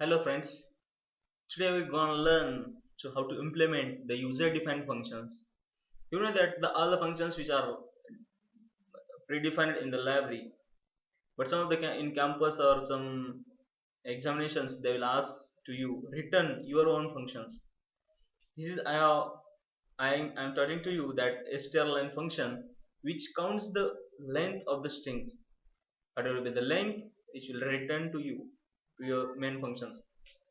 Hello friends, today we're gonna learn how to implement the user-defined functions. You know that all the functions which are predefined in the library, but some of the in campus or some examinations they will ask to you return your own functions. This is I'm telling to you that strlen function which counts the length of the strings. Whatever will be the length, it will return to you to your main functions.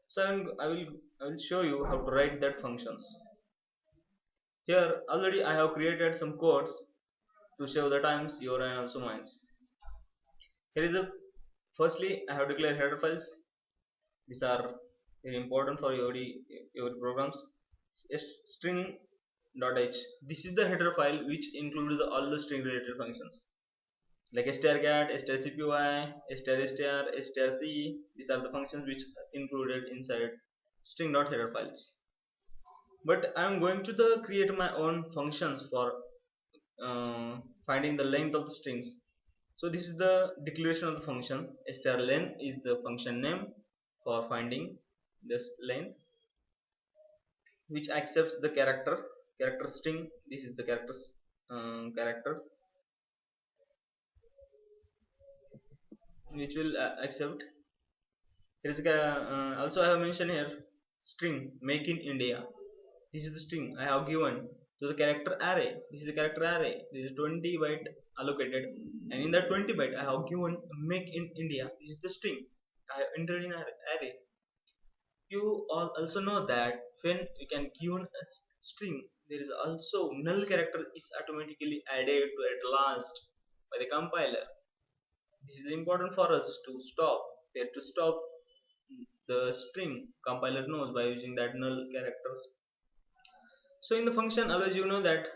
So I will show you how to write that functions. Here already I have created some codes to save the times your and also mine. Here is a firstly I have declared header files. These are very important for your programs. String.h. This is the header file which includes all the string related functions like strcat, strcpy, strstr, strc. These are the functions which are included inside string.header files. But I am going to create my own functions for finding the length of the strings. So this is the declaration of the function. strlen is the function name for finding this length, which accepts the character string. This is the character which will accept. Here is also I have mentioned here string make in India. This is the string I have given to the character array. This is the character array. This is 20 byte allocated, and in that 20 byte I have given make in India. This is the string I have entered in array. You all also know that when you can give a string, there is also null character is automatically added to at last by the compiler. This is important for us to stop. We have to stop the string compiler knows by using that null characters. So in the function always you know that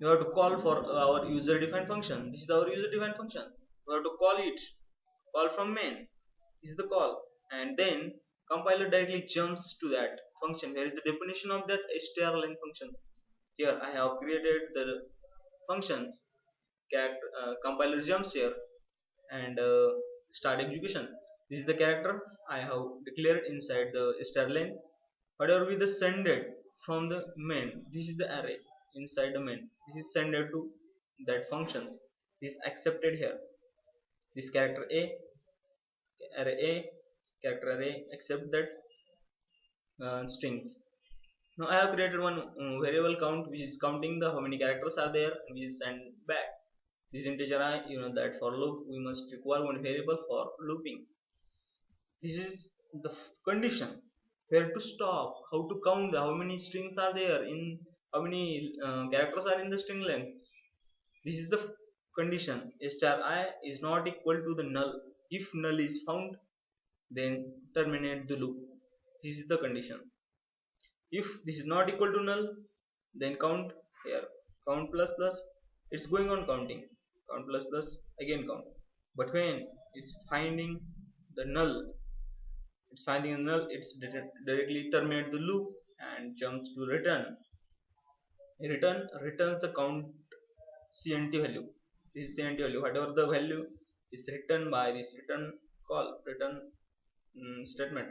you have to call for our user defined function. This is our user defined function. We have to call it, call from main. This is the call, and then compiler directly jumps to that function. Here is the definition of that strlen function. Here I have created the functions. Compiler jumps here and start execution. This is the character I have declared inside the strlen. Whatever we the sended from the main, this is the array inside the main. This is sended to that functions. This is accepted here. This character array a character array accept that strings. Now I have created one variable count which is counting the how many characters are there and we send back. This integer I, you know that for loop we must require one variable for looping. This is the condition where to stop, how to count how many strings are there in how many characters are in the string length. This is the condition star I is not equal to the null. If null is found, then terminate the loop. This is the condition. If this is not equal to null, then count here, count plus plus. It's going on counting, count plus plus again count. But when it's finding the null, it's directly terminate the loop and jumps to return. Returns the count cnt value. This is cnt value. Whatever the value is returned by this return statement,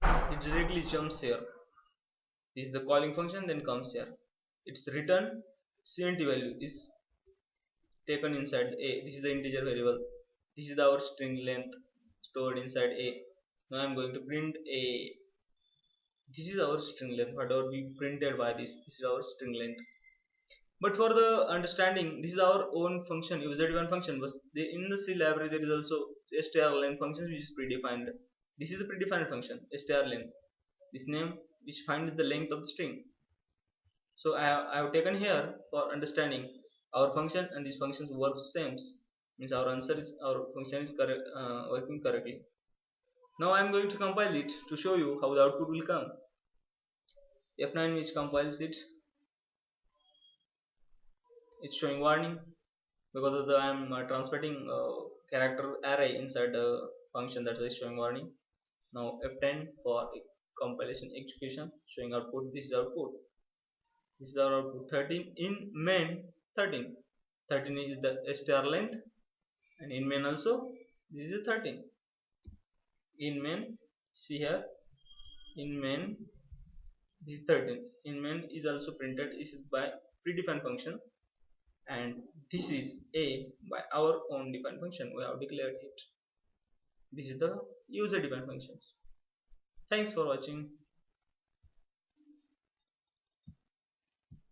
it directly jumps here. This is the calling function, then comes here. Its return cnt value is taken inside a. This is the integer variable. This is our string length stored inside a. Now I'm going to print a. This is our string length. Whatever we printed by this is our string length. But for the understanding, this is our own function, user-defined function. But in the C library, there is also strlen function which is predefined. This is a predefined function, strlen. This name which finds the length of the string. So I have taken here for understanding our function and these functions work same. Means our function is working correctly. Now I am going to compile it to show you how the output will come. F9 which compiles it, it's showing warning because of the I am transmitting character array inside the function, that is showing warning. Now F10 for compilation execution showing output. This is output. This is our output 13 in main 13. 13 is the str length and in main also this is 13. in main, see here, in main this is 13. In main is also printed is by predefined function, and this is a by our own defined function. We have declared it. This is the user defined functions. Thanks for watching.